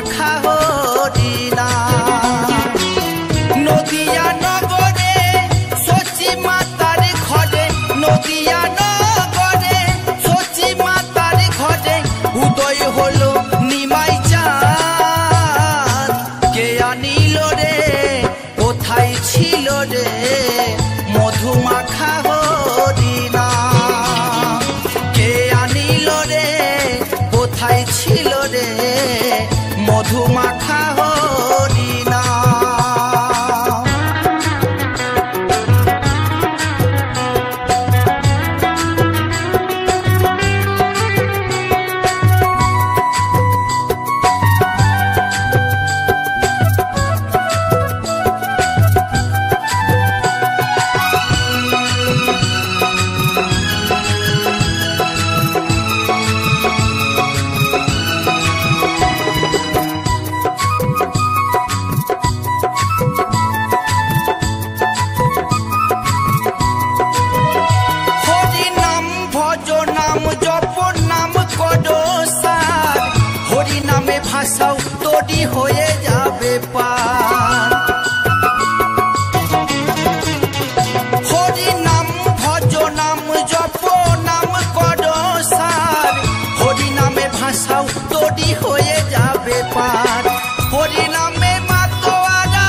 মাখা হরিণা নদিয়া নগরে সচি মাতার ঘরে নদিয়া নগরে সচি মাতার ঘরে উদয় হলো নিমাই চাঁদ কে আনিল রে কোথায় ছিল রে মধু মাখা হরিণা কে আনিল রে কোথায় ছিল রে মধু মাখা হরিণা ভাষাও তৈরি হয়ে যাবে পার হরি নাম ভজ নাম জপ নাম কর সার হরি নামে ভাষাও তৈরি হয়ে যাবে পার হরি নামে মাতোয়ারা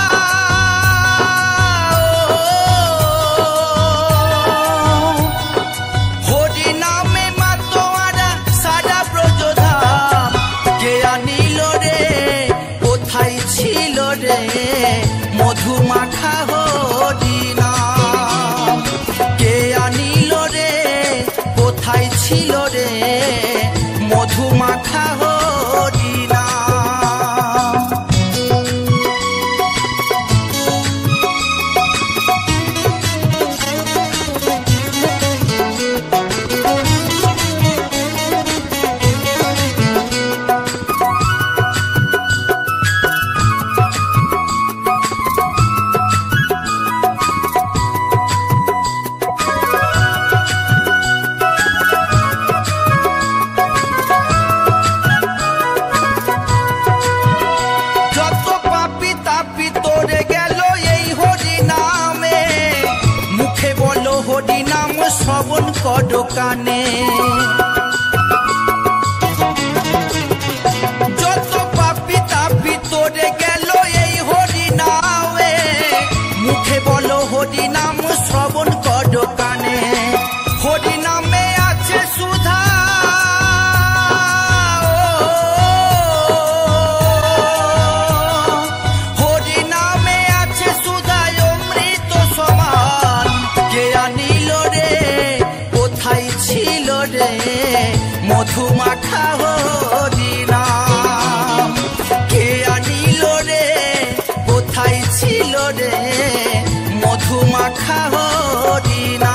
হরি নামে মাতোয়ারা সারা ব্রজধাম কে আনিল রে কোথায় ছিল রে মধু মাখা হরিণা কে আনিল রে কোথায় ছিল রে মধু মাখা হরিণা হরি নাম শ্রবণ কর কানে যত পাপি তাপি তোরে গেল এই হরি নামে মুখে বলো হরি নাম শ্রবণ কর কানে হরি নামে আছে সুধা হরি নামে আছে সুধা অমৃত সমান কে আনিল রে কোথায় ছিল রে মধু মাখা হরিণা কে আনিল রে কোথায় ছিল রে মধু মাখা হরিণা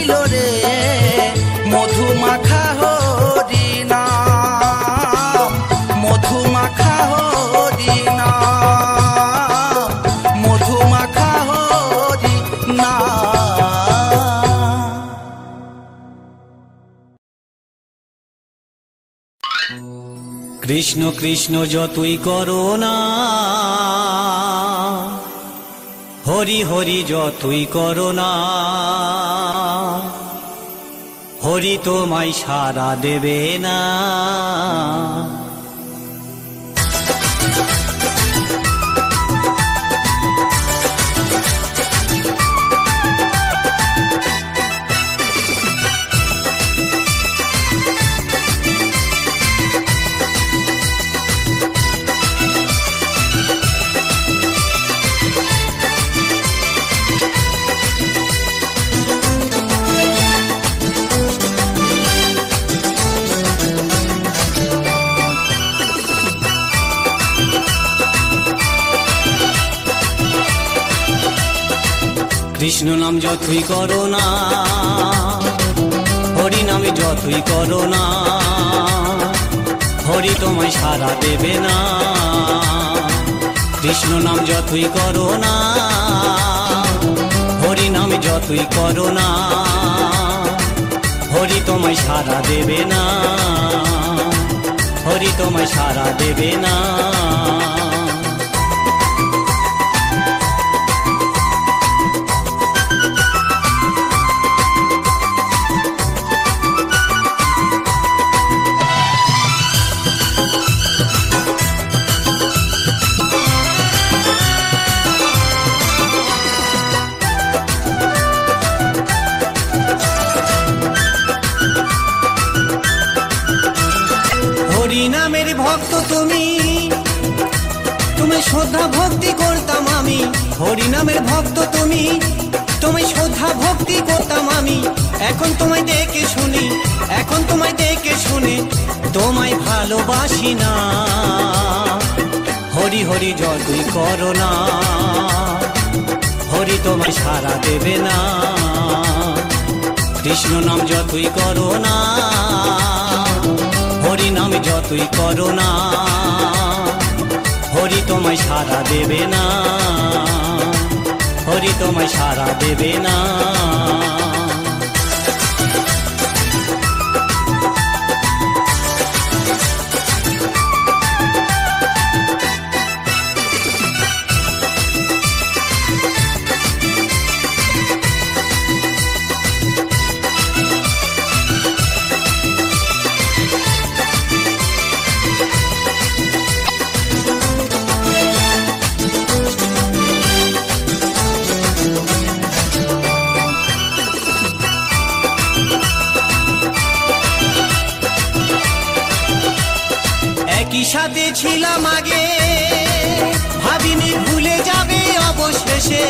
ছিল রে মধু মাখা হরি নাম, মধু মাখা হরি নাম, মধু মাখা হরি নাম। কৃষ্ণ কৃষ্ণ যতই করো না, হরি হরি যতই করো না, হরি তোমায় সাড়া দেবে না। কৃষ্ণ নাম যতই করো না, হরি নামে যতই করো না, হরি তোমায় সাড়া দেবে না। কৃষ্ণ নাম যতই করো না, হরি নামে যতই করো না, হরি তোমায় সাড়া দেবে না, হরি তোমায় সাড়া দেবে না। হরি নামের ভক্ত তুমি, তুমি শ্রদ্ধা ভক্তি করতাম আমি। হরি নামের ভক্ত তুমি, তুমি শ্রদ্ধা ভক্তি করতাম আমি। এখন তোমায় দেখে শুনি, এখন তোমায় দেখে শুনি, তোমায় ভালোবাসি না। হরি হরি যতই করো না, হরি তোমায় সাড়া দেবে না। কৃষ্ণ নাম যতই করো না, হরি নাম যতই করো না, হরি তোমায় সাড়া দেবে না, হরি তোমায় সাড়া দেবে না। একই সাথে ছিলাম আগে, ভাবিনি ভুলে যাবে অবশেষে।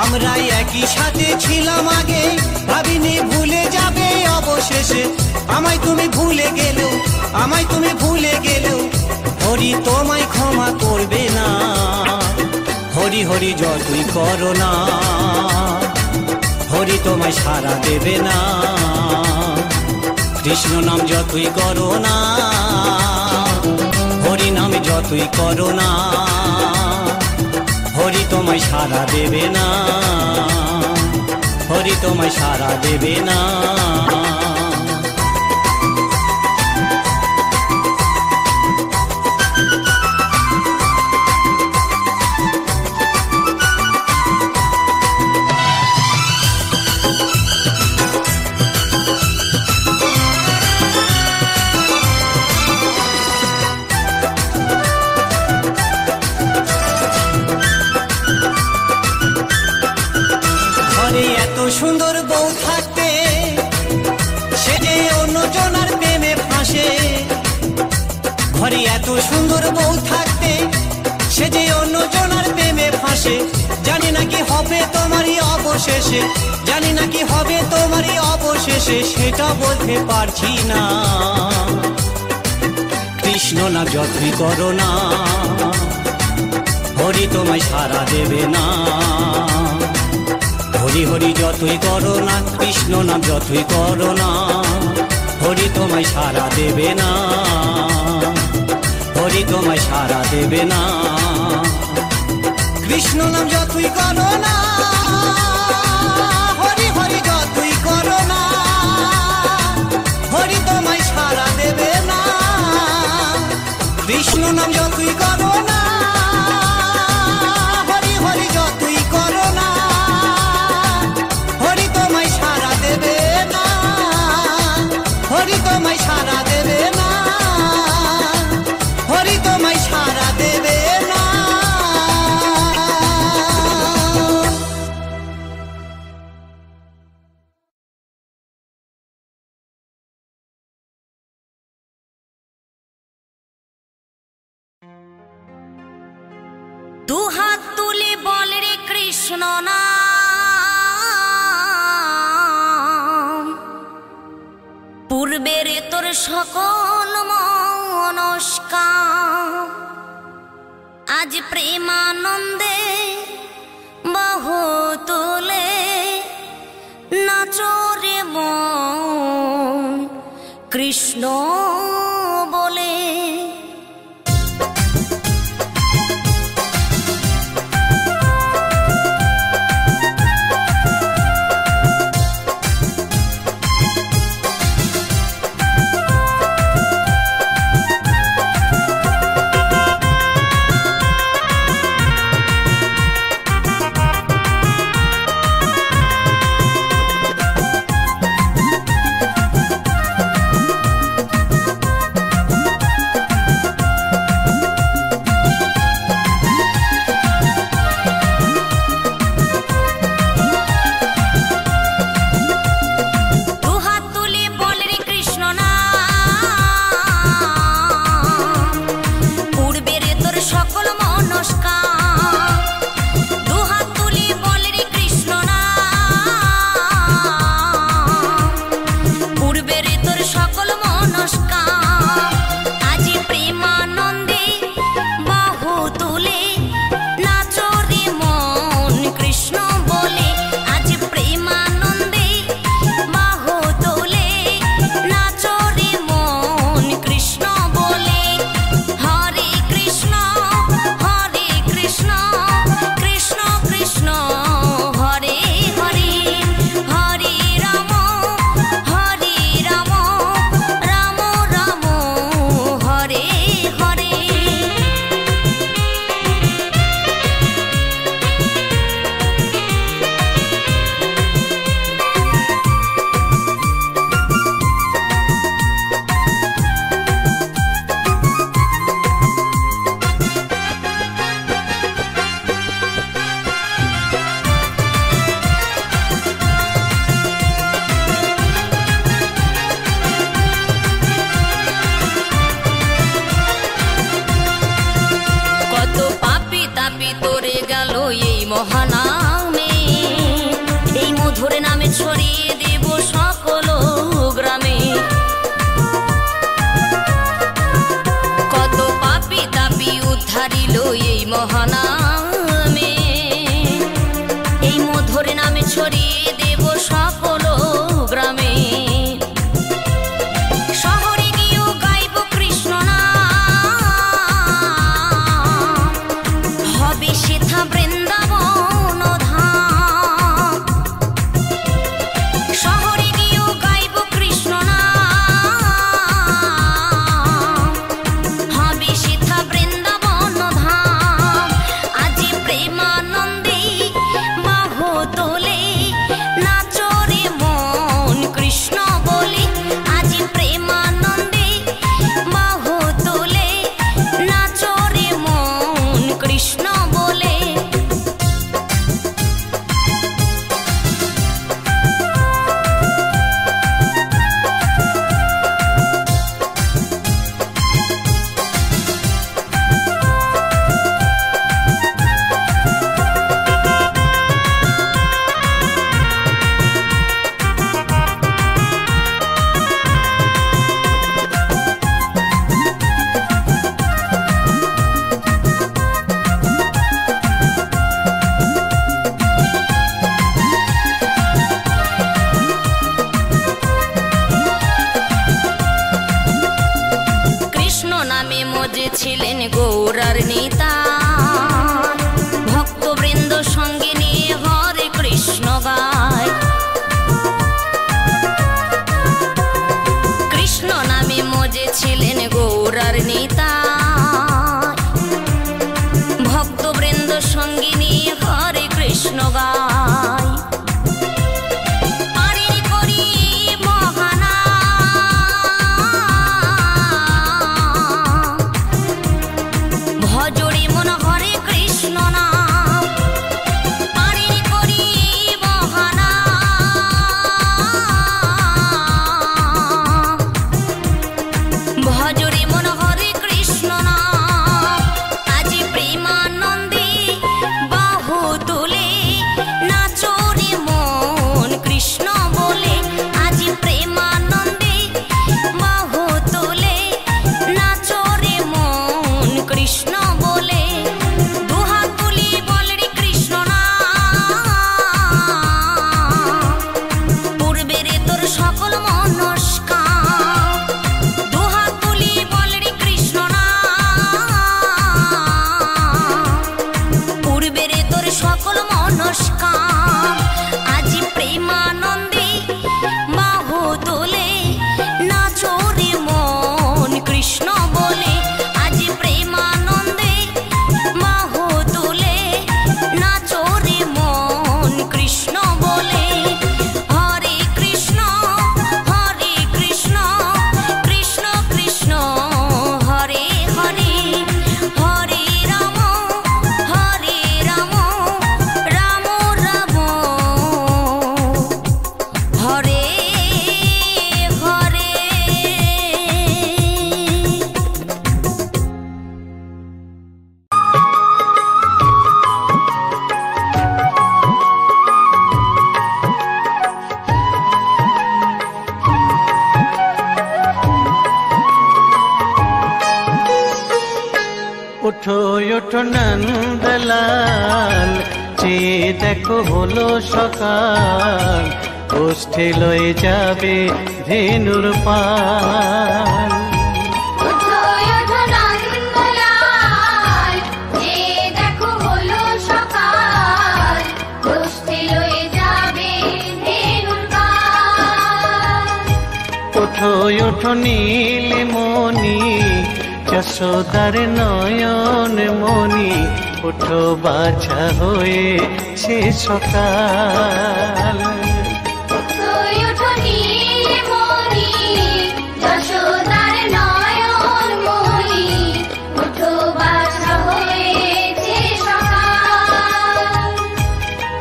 আমরা একই সাথে ছিলাম আগে, ভাবিনি ভুলে যাবে অবশেষে। আমায় তুমি ভুলে গেলেও, আমায় তুমি ভুলে গেলেও, হরি তোমায় ক্ষমা করবে না। হরি হরি যতই করো না, হরি তোমায় সাড়া দেবে না। কৃষ্ণ নাম যতই করো না, হরি নামে যতই করো না, হরি তোমায় সাড়া দেবে না, হরি তোমায় সাড়া দেবে না। এত সুন্দর বউ থাকতে, সে যে অন্যজনার প্রেমে ফাঁসে। ঘরে এত সুন্দর বউ থাকতে, সে যে অন্যজনার প্রেমে ফাঁসে। জানি না কি হবে তোমারই অবশেষে, জানি না কি হবে তোমারই অবশেষে, সেটা বলতে পারছি না। কৃষ্ণ না যতই করো না, হরি তোমায় সাড়া দেবে না। হরি হরি যতই করো না, কৃষ্ণ নাম যতই করো না, হরি তোমায় সারা দেবে না, হরি তোমায় সারা দেবে না। কৃষ্ণ নাম যতই করো না, হরি হরি যতই করো না, হরি তোমায় সারা দেবে না। কৃষ্ণ নাম যতই করো না, হরি হরি যতই করো না, হরি তোমায় সারা দেবে না, হরি তোমায় সারা দেবে না, হরি তোমায় সারা দেবে না। দুহাত তুলে বল রে কৃষ্ণ নাম, পূর্বের তোর সকল মনস্কাম আজ প্রেমানন্দে বহু তুলে নাচরে মন কৃষ্ণ বলে। ওঠো নন্দলাল, চেয়ে দেখো হলো সকাল, গোষ্ঠী লয়ে যাবে ধেনুর পাল। ওঠো ওঠো নীলমণি, যশোদার নয়ন মণি, ওঠো বাছা হয়ে সে সকাল।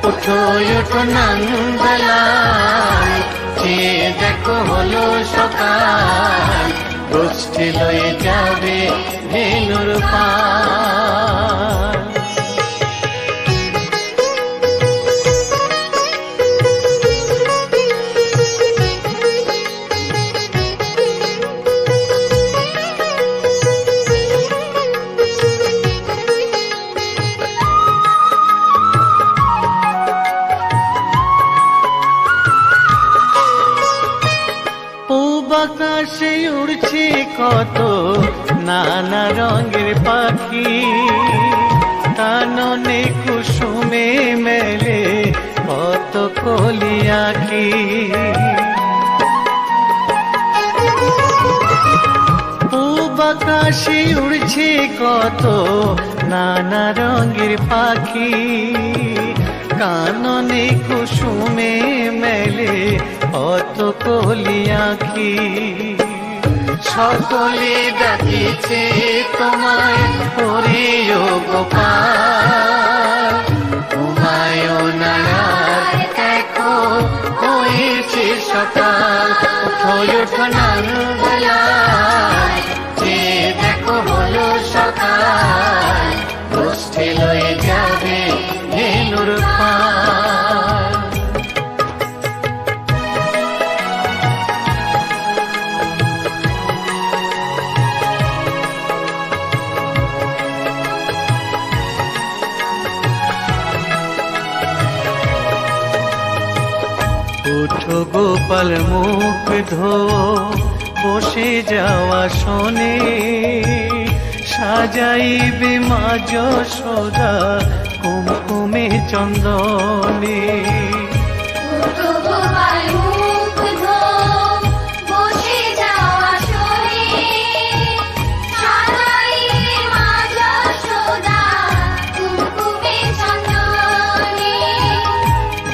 ওঠো ওঠো নন্দলাল, চেয়ে দেখো হলো সকাল, গোষ্ঠী লয়ে যাবে ধেনুর পাল। আকাশে উড়ছে কত নানা রঙের পাখি, কাননে কুসুমে মেলে কত কলি আঁখি। পূব আকাশে উড়ছে কত নানা রঙের পাখি, কাননে কুসুমে মেলে কত কলি আঁখি। সকলে ডাকিছে তোমায় ওরে ও গোপাল, তোমায় নায়ার দেখো হয়েছে সকাল। ওঠো ওঠো নন্দলাল, চেয়ে দেখো হলো সকাল, গোষ্ঠী লয়ে যাবে ধেনুর পাল। ওঠো গোপাল মুখ ধো বসে যাওয়া শোনে, সাজাইবে মা যশোদা কুমকুমে চন্দনে।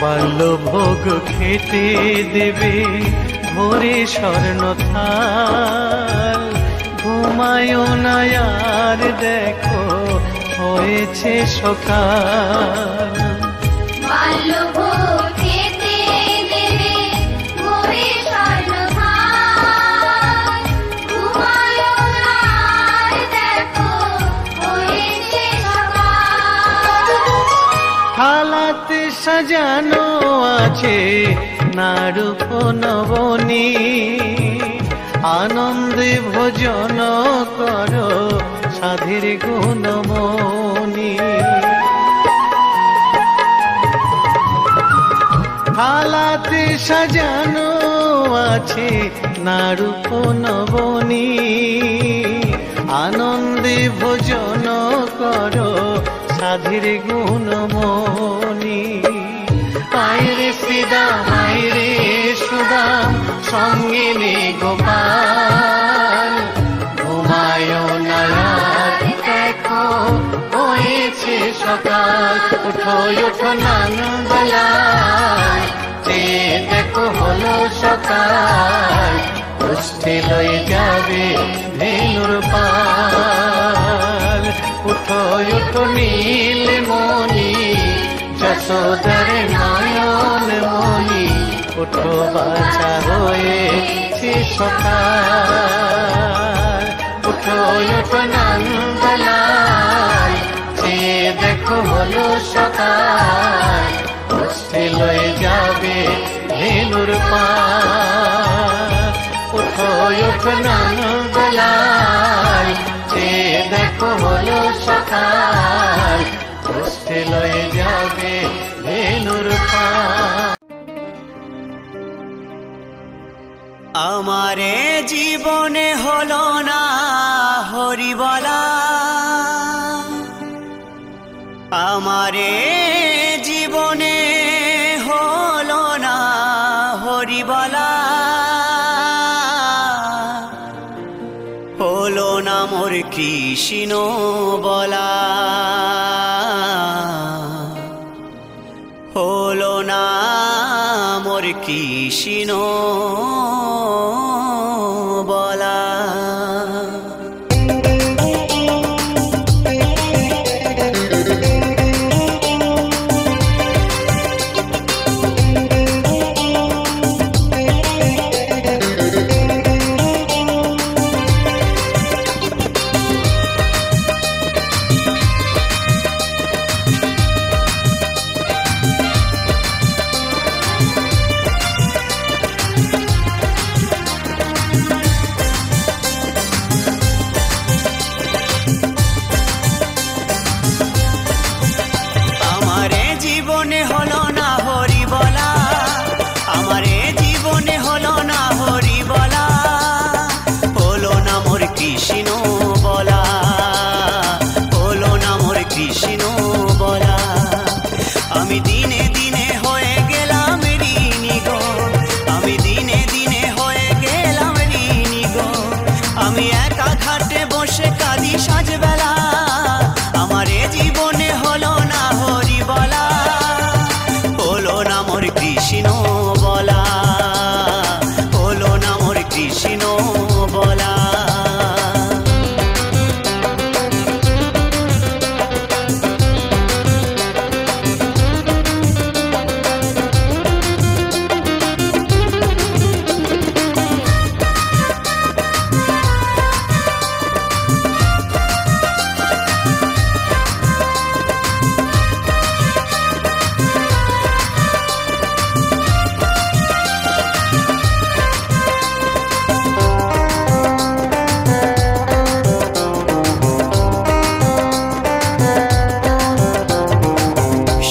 বাল্যভোগ খেতে দেবে ভোরে স্বর্ণ থাল, ঘুমায় না আর দেখো হয়েছে সকাল। বাল্যভোগ খেতে দেবে ভোরে স্বর্ণ থাল, ঘুমায় না আর দেখো হয়েছে সকাল। থালাতে সাজানো আছে নারূপ নবনী, আনন্দে ভোজন করো সাধের গুণমণি। থালাতে সাজানো আছে নারূপ নবনী, আনন্দে ভোজন করো সাধের গুণমণি। আইরে শ্রীদাম আইরে সুদাম, সঙ্গে নে গোপাল, ঘুমায় না আর দেখো হয়েছে সকাল। ওঠো ওঠো নন্দলাল, চেয়ে দেখো হলো সকাল, গোষ্ঠী লয়ে যাবে ধেনুর পাল। ওঠো ওঠো নীলমণি, যশোদার নয়ন মণি, ওঠো বাছা হয়েছে সকাল। ওঠো ওঠো নন্দলাল, চেয়ে দেখো হলো সকাল, গোষ্ঠী লয়ে যাবে ধেনুর পাল। ওঠো ওঠো নন্দলাল, চেয়ে দেখো হলো সকাল, কষ্টে লয়ে যাবে ধেনুর পাল। আমারে জীবনে হলো না হরিবলা, আমারে জীবনে হলো না হরিবলা, হলো না মোর কৃষ্ণ বলা, হলো না মোর কৃষ্ণ বলা।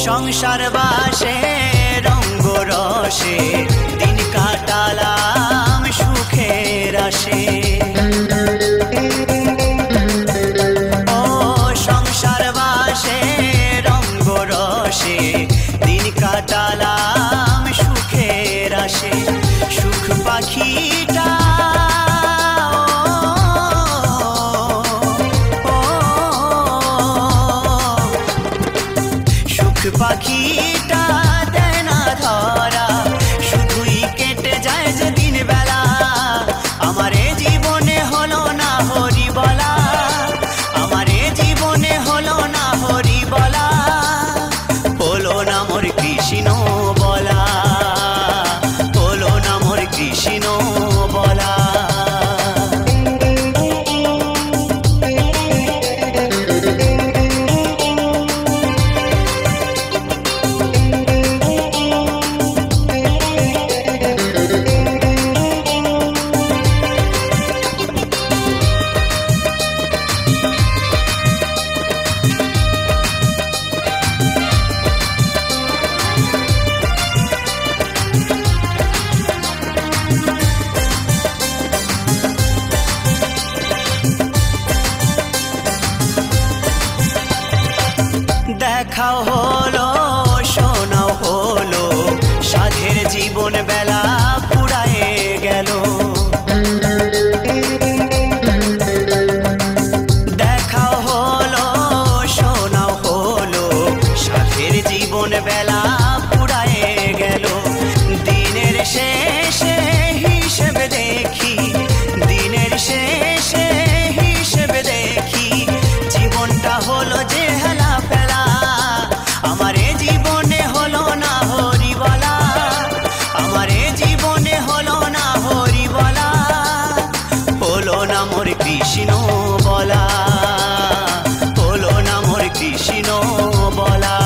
সংসার বাসে রঙ্গ রসে দিন কাটালাম সুখের আসে, ও সংসার বাসে রঙ্গ রসে দিন কাটালাম সুখের আসে। সুখ পাখিটা পাখিটা দেয় না ধরা, শুধুই কেটে যায় যে দিন বেলা। আমার জীবনে হলো না হরি বলা, আমার জীবনে হলো না হরি বলা, হলো না মোর কৃষ্ণ বলা, হলো না মোর কৃষ্ণ বলা। দেখাও হলো শোনাও হলো, সাধের জীবন বেলা পুরায়ে গেল। দেখাও হলো শোনাও হলো, সাধের জীবন বেলা পুরায়ে গেল। দিনের শেষে হিসেব দেখি, দিনের শেষে হিসেব দেখি, জীবনটা হলো যে হেলা ফেলা। আমারে জীবনে হলো না হরি বলা, আমারে জীবনে হলো না হরি বলা, হলো না মোর কৃষ্ণ বলা, হলো না মোর কৃষ্ণ বলা।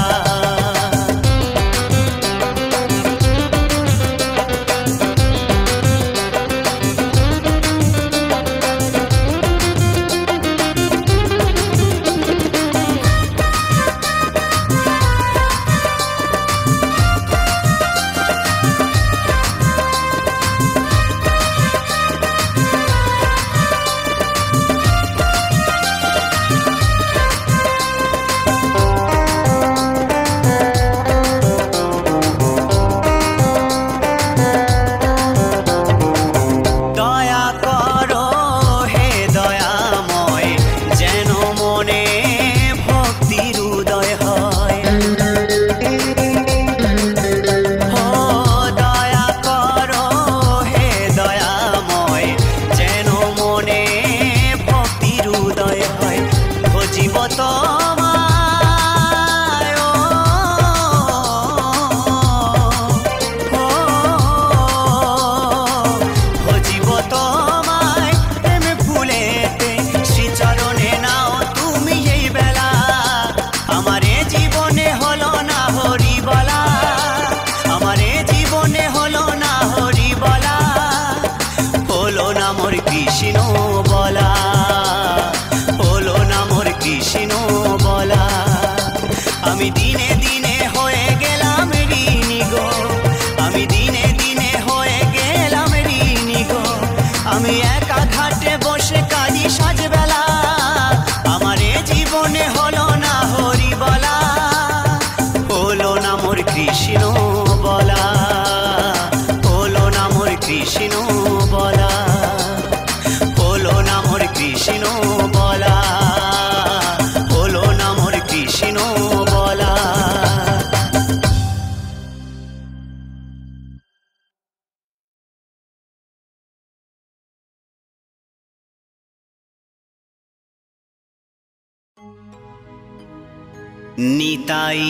নিতাই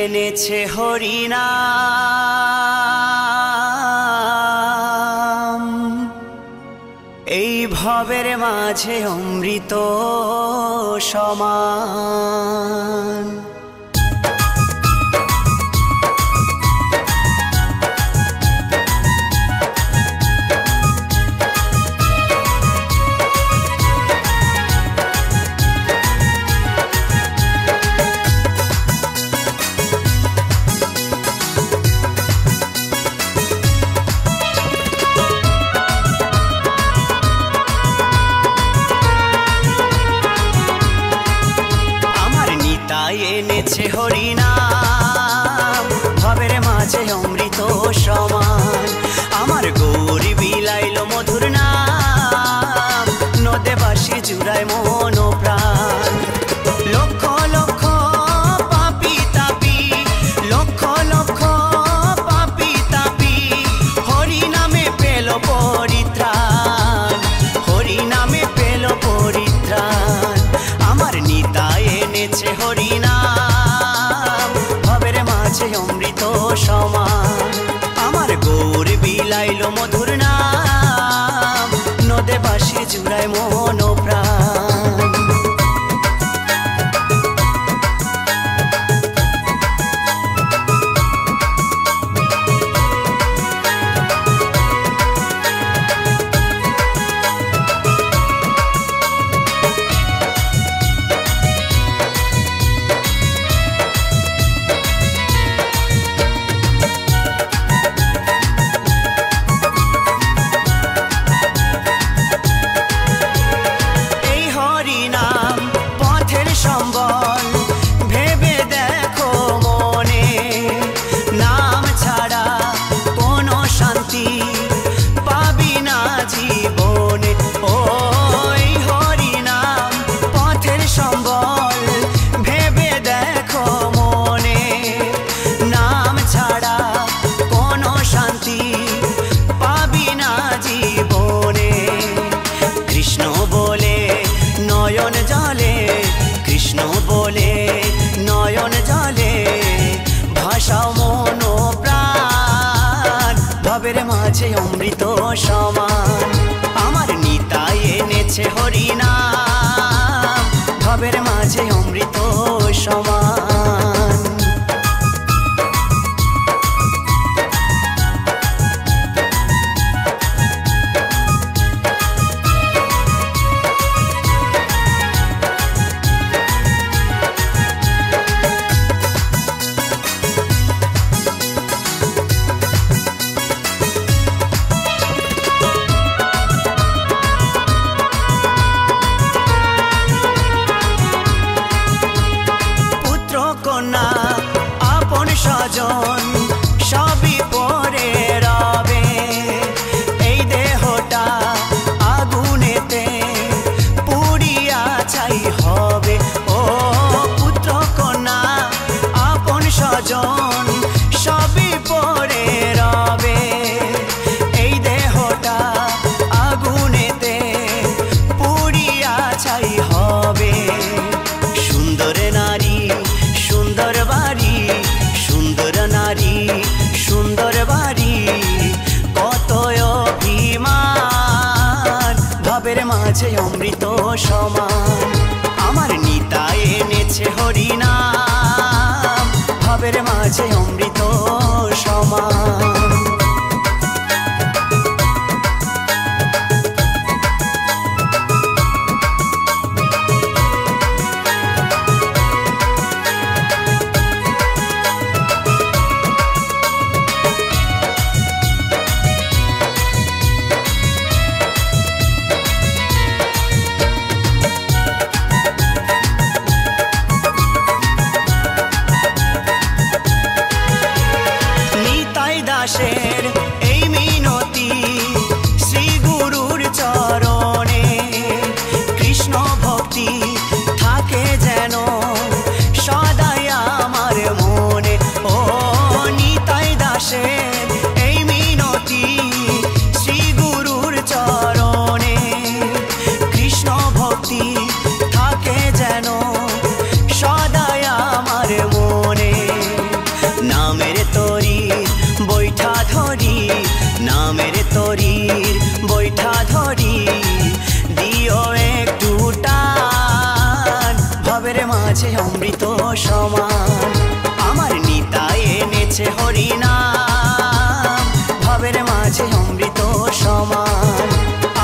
এনেছে হরিনাম, এই ভবের মাঝে অমৃত সমান। এনেছে হরিনাম, ভবের মাঝে অমৃত সমান। আমার গৌরী বিলাইল মধুর নাম, নদে বাসি জুড়ায় মন প্রাণ। লক্ষ লক্ষ পাপি তাপি, লক্ষ লক্ষ পাপি তাপি, হরি নামে পেল পরিত্রাণ, হরি নামে পেল পরিত্রাণ। আমার নিতাই এনেছে হরিনাম, ভবের মাঝে অমৃত সমান। আমার গৌর বিলাইল মধুর নাম, নদে বাসি জুড়ায় মন প্রাণ। মাঝে অমৃত সমান। আমার নিতাই এনেছে হরিনাম, ভবের মাঝে অমৃত সমান। সবই পরে রবে, এই দেহটা আগুনেতে পুড়িয়া ছাই হবে। ও পুত্র কন্যা আপন স্বজন সবই পরে রবে, এই দেহটা আগুনেতে পুড়িয়া ছাই হবে। সুন্দর নারী সুন্দর বাড়ি, সুন্দর নারী সুন্দর বাড়ি, কত অভিমান, ভবের মাঝে অমৃত সমান। আমার নিতাই এনেছে হরিনাম, ভবের মাঝে অমৃত সমান। দাসের নামের তরীর বৈঠা ধরি দিও একটু টান ভবের মাঝে অমৃত সমান আমার নিতাই এনেছে হরিনাম ভবের মাঝে অমৃত সমান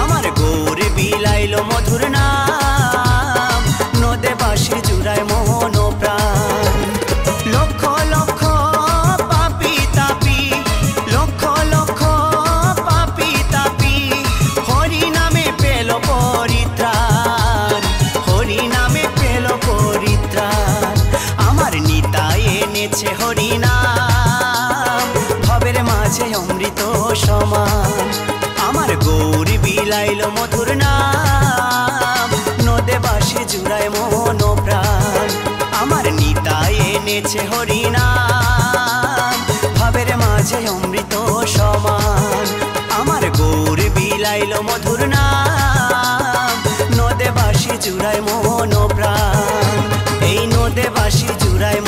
আমার গৌর বিলাইল মধুর নাম নদে বাঁশি জুড়ায় মোহন প্রাণ লক্ষ লক্ষ পাপি তাপি লক্ষ লক্ষ পাপি তাপি হরি নামে পেল পরিত্রাণ হরি নামে পেল পরিত্রাণ আমার নিতাই এনেছে হরিনাম ভবের মাঝে অমৃত সমান আমার গৌর বিলাইল মধুর নাম নদে বাঁশি জুড়ায় মন প্রাণ আমার নিতাই এনেছে হরিনাম ভবের মাঝে অমৃত সমান আমার গৌর বিলাইল মধুর নাম নদে বাঁশি জুড়ায় মন প্রাণ এই নদে বাঁশি জুড়ায়